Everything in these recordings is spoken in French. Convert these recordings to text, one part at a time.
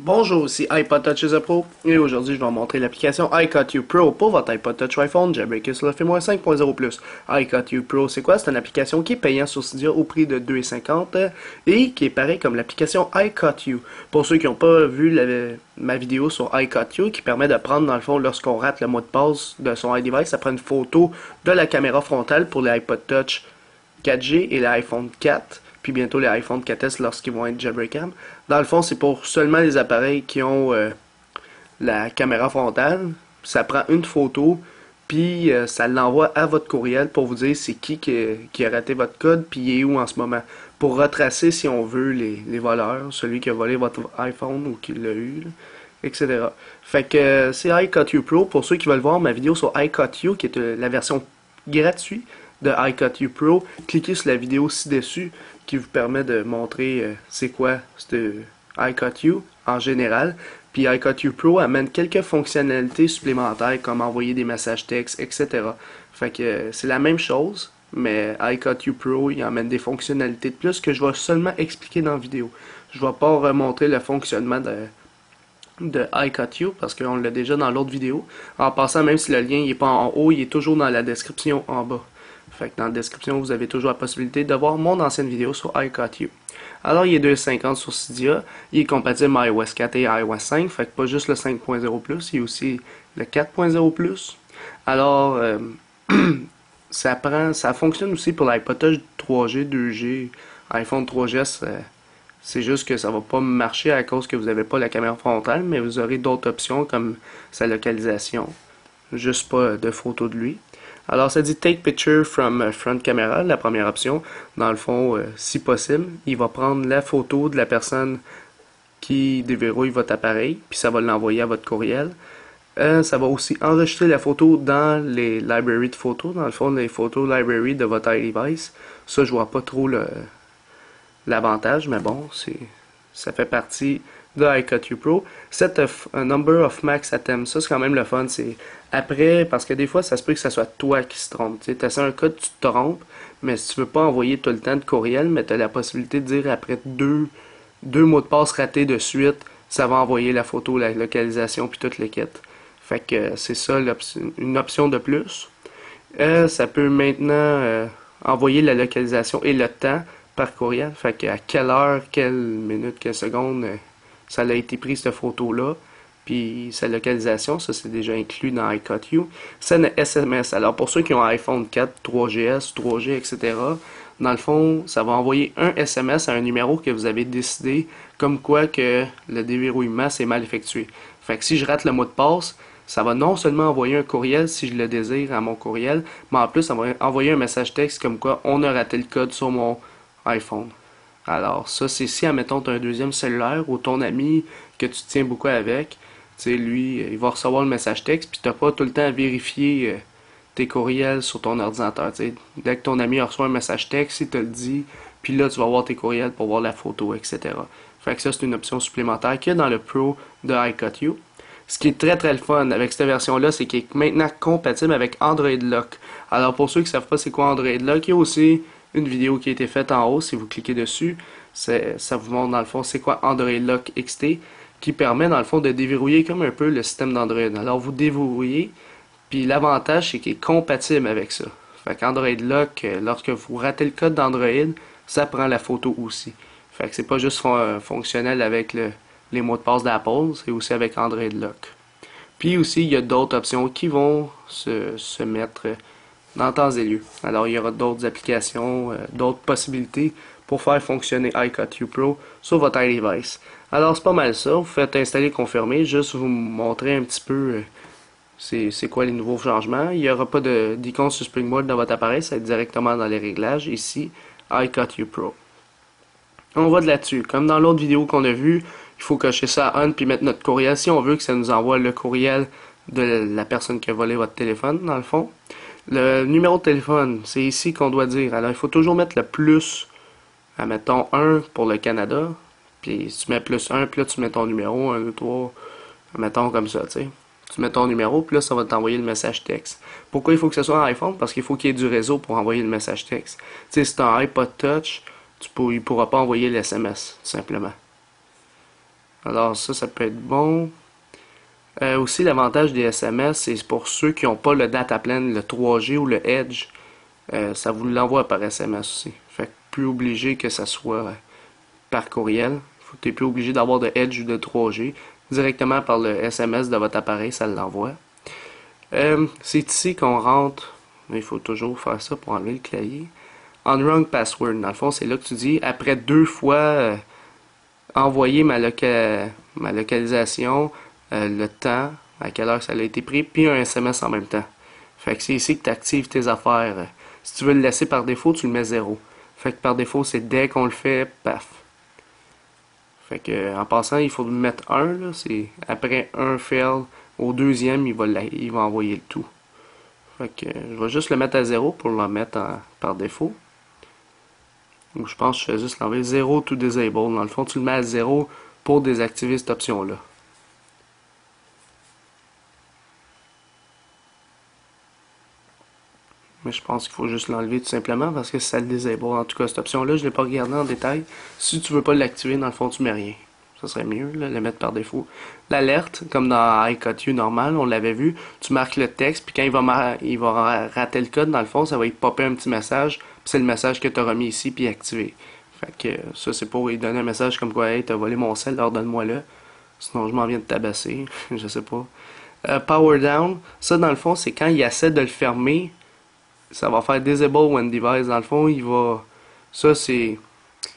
Bonjour, ici iPod Touch is a Pro et aujourd'hui je vais vous montrer l'application iCutU Pro pour votre iPod Touch ou iPhone jailbreaké sur le firmware 5.0+. iCutU Pro, c'est quoi? C'est une application qui est payante sur Cydia au prix de 2,50 et qui est pareil comme l'application iCutU. Pour ceux qui n'ont pas vu ma vidéo sur iCutU qui permet de prendre dans le fond lorsqu'on rate le mot de passe de son iDevice, ça prend une photo de la caméra frontale pour les iPod Touch 4G et l'iPhone 4, puis bientôt les iPhone 4S lorsqu'ils vont être jailbreakable. Dans le fond, c'est pour seulement les appareils qui ont la caméra frontale. Ça prend une photo, puis ça l'envoie à votre courriel pour vous dire c'est qui a raté votre code, puis il est où en ce moment. Pour retracer, si on veut, les voleurs, celui qui a volé votre iPhone ou qui l'a eu, là, etc. Fait que c'est iCutU Pro. Pour ceux qui veulent voir ma vidéo sur iCutU, qui est la version gratuite de iCutU Pro, cliquez sur la vidéo ci-dessus qui vous permet de montrer c'est quoi ce iCutU en général. Puis iCutU Pro amène quelques fonctionnalités supplémentaires comme envoyer des messages textes, etc. Fait que c'est la même chose, mais iCutU Pro il amène des fonctionnalités de plus que je vais seulement expliquer dans la vidéo. Je vais pas remontrer le fonctionnement de iCutU parce qu'on l'a déjà dans l'autre vidéo. En passant, même si le lien n'est pas en haut, il est toujours dans la description en bas. Fait que dans la description, vous avez toujours la possibilité de voir mon ancienne vidéo sur iCutU. Alors, il est 2,50 sur Cydia. Il est compatible iOS 4 et iOS 5. Fait que pas juste le 5.0+, il y a aussi le 4.0+. Alors, ça fonctionne aussi pour l'iPod Touch 3G, 2G, iPhone 3GS. C'est juste que ça va pas marcher à cause que vous n'avez pas la caméra frontale, mais vous aurez d'autres options comme sa localisation. Juste pas de photo de lui. Alors ça dit Take Picture from Front Camera, la première option. Dans le fond, si possible, il va prendre la photo de la personne qui déverrouille votre appareil, puis ça va l'envoyer à votre courriel. Ça va aussi enregistrer la photo dans les libraries de photos, dans le fond, les photos library de votre iDevice. Ça, je vois pas trop l'avantage, mais bon, ça fait partie de iCutU Pro. Set a number of max attempts, ça c'est quand même le fun. C'est après, parce que des fois ça se peut que ça soit toi qui se trompe. Tu as un code, tu te trompes, mais si tu veux pas envoyer tout le temps de courriel, mais tu as la possibilité de dire après deux mots de passe ratés de suite, ça va envoyer la photo, la localisation puis toute l'équipe. Fait que c'est ça une option de plus. Ça peut maintenant envoyer la localisation et le temps par courriel. Fait qu'à quelle heure, quelle minute, quelle seconde ça a été pris cette photo-là. Puis sa localisation, ça c'est déjà inclus dans iCutU. C'est un SMS. Alors pour ceux qui ont un iPhone 4, 3GS, 3G, etc., dans le fond, ça va envoyer un SMS à un numéro que vous avez décidé, comme quoi que le déverrouillement s'est mal effectué. Fait que si je rate le mot de passe, ça va non seulement envoyer un courriel si je le désire à mon courriel, mais en plus ça va envoyer un message texte comme quoi on a raté le code sur mon iPhone. Alors ça c'est si admettons tu as un deuxième cellulaire ou ton ami que tu tiens beaucoup avec, tu sais lui il va recevoir le message texte puis t'as pas tout le temps à vérifier tes courriels sur ton ordinateur. T'sais. Dès que ton ami reçoit un message texte, il te le dit, puis là tu vas voir tes courriels pour voir la photo, etc. Fait que ça c'est une option supplémentaire qu'il y a dans le Pro de iCutU. Ce qui est très très le fun avec cette version-là, c'est qu'il est maintenant compatible avec Android Lock. Alors pour ceux qui ne savent pas c'est quoi Android Lock, il y a aussi une vidéo qui a été faite en haut, si vous cliquez dessus, ça vous montre dans le fond c'est quoi Android Lock XT, qui permet dans le fond de déverrouiller comme un peu le système d'Android. Alors vous déverrouillez, puis l'avantage c'est qu'il est compatible avec ça. Fait qu'Android Lock, lorsque vous ratez le code d'Android, ça prend la photo aussi. Fait que c'est pas juste fonctionnel avec les mots de passe d'Apple, c'est aussi avec Android Lock. Puis aussi, il y a d'autres options qui vont se mettre dans temps et lieu. Alors, il y aura d'autres applications, d'autres possibilités pour faire fonctionner iCutU Pro sur votre iDevice. Alors, c'est pas mal ça. Vous faites installer, confirmer. Juste vous montrer un petit peu c'est quoi les nouveaux changements. Il n'y aura pas d'icône sur Springboard dans votre appareil. Ça va être directement dans les réglages. Ici, iCutU Pro. On va de là-dessus. Comme dans l'autre vidéo qu'on a vue, il faut cocher ça à on puis mettre notre courriel si on veut que ça nous envoie le courriel de la personne qui a volé votre téléphone, dans le fond. Le numéro de téléphone, c'est ici qu'on doit dire. Alors, il faut toujours mettre le plus, mettons 1 pour le Canada. Puis, si tu mets plus 1, puis là, tu mets ton numéro, 1, 2, 3, mettons comme ça, tu sais. Tu mets ton numéro, puis là, ça va t'envoyer le message texte. Pourquoi il faut que ce soit un iPhone? Parce qu'il faut qu'il y ait du réseau pour envoyer le message texte. Tu sais, si tu as un iPod Touch, il ne pourra pas envoyer le SMS, tout simplement. Alors ça peut être bon. Aussi, l'avantage des SMS, c'est pour ceux qui n'ont pas le data plan, le 3G ou le Edge. Ça vous l'envoie par SMS aussi. Fait que plus obligé que ça soit par courriel. Tu n'es plus obligé d'avoir de Edge ou de 3G. Directement par le SMS de votre appareil, ça l'envoie. C'est ici qu'on rentre. Il faut toujours faire ça pour enlever le clavier. On wrong password. Dans le fond, c'est là que tu dis, après 2 fois envoyer ma localisation, le temps, à quelle heure ça a été pris, puis un SMS en même temps. Fait que c'est ici que tu actives tes affaires. Si tu veux le laisser par défaut, tu le mets 0. Fait que par défaut, c'est dès qu'on le fait, paf. Fait que en passant, il faut mettre 1, là, c'est après un fail, au deuxième, il va envoyer le tout. Fait que je vais juste le mettre à 0 pour le mettre par défaut. Ou je pense que je fais juste l'enlever 0 to disable. Dans le fond, tu le mets à 0 pour désactiver cette option-là. Mais je pense qu'il faut juste l'enlever tout simplement parce que ça le disable. En tout cas, cette option-là, je ne l'ai pas regardée en détail. Si tu veux pas l'activer, dans le fond, tu mets rien. Ça serait mieux, là, le mettre par défaut. L'alerte, comme dans iCutU normal, on l'avait vu, tu marques le texte, puis quand il va rater le code, dans le fond, ça va y popper un petit message, puis c'est le message que tu auras mis ici, puis activé. Fait que ça, c'est pour lui donner un message comme quoi, hey, t'as volé mon sel, alors donne-moi-le. Sinon, je m'en viens de tabasser, je sais pas. Power down, ça, dans le fond, c'est quand il essaie de le fermer, ça va faire disable when device. Dans le fond, ça, c'est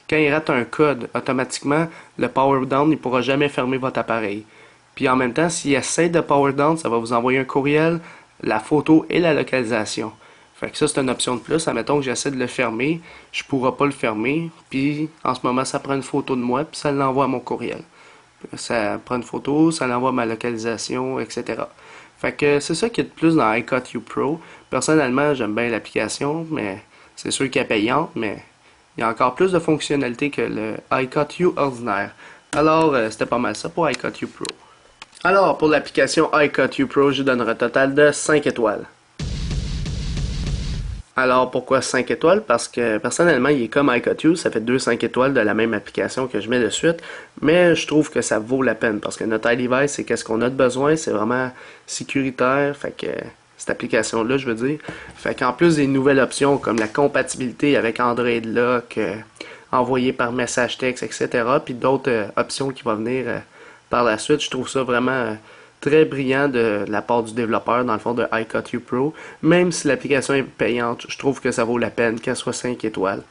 quand il rate un code, automatiquement, le power down, il ne pourra jamais fermer votre appareil. Puis en même temps, s'il essaie de power down, ça va vous envoyer un courriel, la photo et la localisation. Fait que ça, c'est une option de plus. Admettons que j'essaie de le fermer, je ne pourrai pas le fermer. Puis en ce moment, ça prend une photo de moi, puis ça l'envoie à mon courriel. Ça prend une photo, ça l'envoie à ma localisation, etc. Fait que c'est ça qui est de plus dans iCutU Pro. Personnellement, j'aime bien l'application, mais c'est sûr qu'elle est payante, mais il y a encore plus de fonctionnalités que le iCutU ordinaire. Alors, c'était pas mal ça pour iCutU Pro. Alors, pour l'application iCutU Pro, je donnerai un total de 5 étoiles. Alors, pourquoi 5 étoiles? Parce que, personnellement, il est comme iCutU, ça fait 2 5 étoiles de la même application que je mets de suite, mais je trouve que ça vaut la peine, parce que notre iDevice, c'est qu'est-ce qu'on a de besoin, c'est vraiment sécuritaire, fait que cette application-là, je veux dire. Fait qu'en plus des nouvelles options comme la compatibilité avec Android Lock, envoyé par message texte, etc., puis d'autres options qui vont venir par la suite, je trouve ça vraiment très brillant de la part du développeur, dans le fond, de iCutU Pro. Même si l'application est payante, je trouve que ça vaut la peine qu'elle soit 5 étoiles.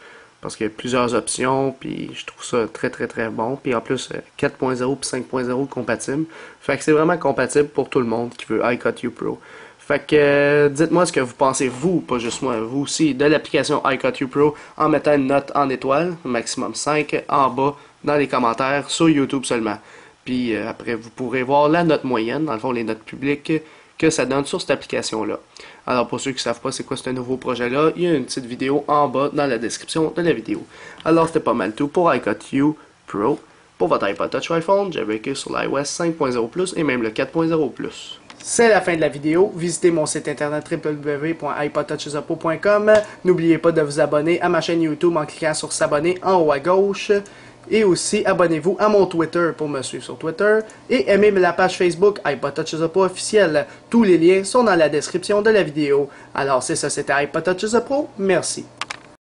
Parce qu'il y a plusieurs options, puis je trouve ça très très très bon. Puis en plus, 4.0 puis 5.0 compatible. Fait que c'est vraiment compatible pour tout le monde qui veut iCutU Pro. Fait que dites-moi ce que vous pensez, vous, pas juste moi, vous aussi, de l'application iCutU Pro en mettant une note en étoile, maximum 5, en bas, dans les commentaires, sur YouTube seulement. Puis après, vous pourrez voir la note moyenne, dans le fond, les notes publiques que ça donne sur cette application-là. Alors, pour ceux qui ne savent pas c'est quoi ce nouveau projet-là, il y a une petite vidéo en bas dans la description de la vidéo. Alors, c'était pas mal tout pour iCutU Pro. Pour votre iPod Touch ou iPhone, j'ai vécu sur l'iOS 5.0+, et même le 4.0+. C'est la fin de la vidéo. Visitez mon site internet www.ipodtouchesuppo.com. N'oubliez pas de vous abonner à ma chaîne YouTube en cliquant sur s'abonner en haut à gauche. Et aussi, abonnez-vous à mon Twitter pour me suivre sur Twitter. Et aimez la page Facebook iPod Touches Up officielle. Tous les liens sont dans la description de la vidéo. Alors c'est ça, c'était iPod Touches Up Pro. Merci.